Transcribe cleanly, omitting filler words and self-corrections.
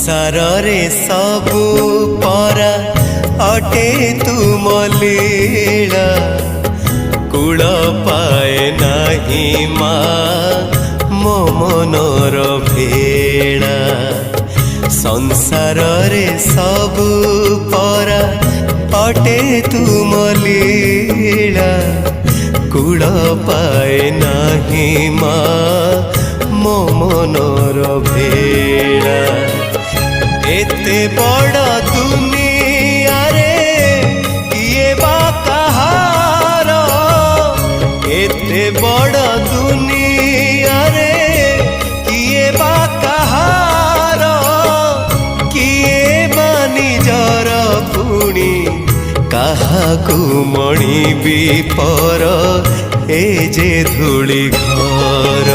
संसारे सबु परा अटे तुम लीला कूल पाए नाही मा मो मनर भेड़ा संसार रे सबु परा अटे तुम लीला कूल पाए नाही मा मो मनर भेड़ा एते बड़ा दुनिया रे किए बा कहार एते बड़ा दुनिया रे किए बा कहार किए बा निजर पुणी काहाकू मणि भी पर ए जे धूली घर।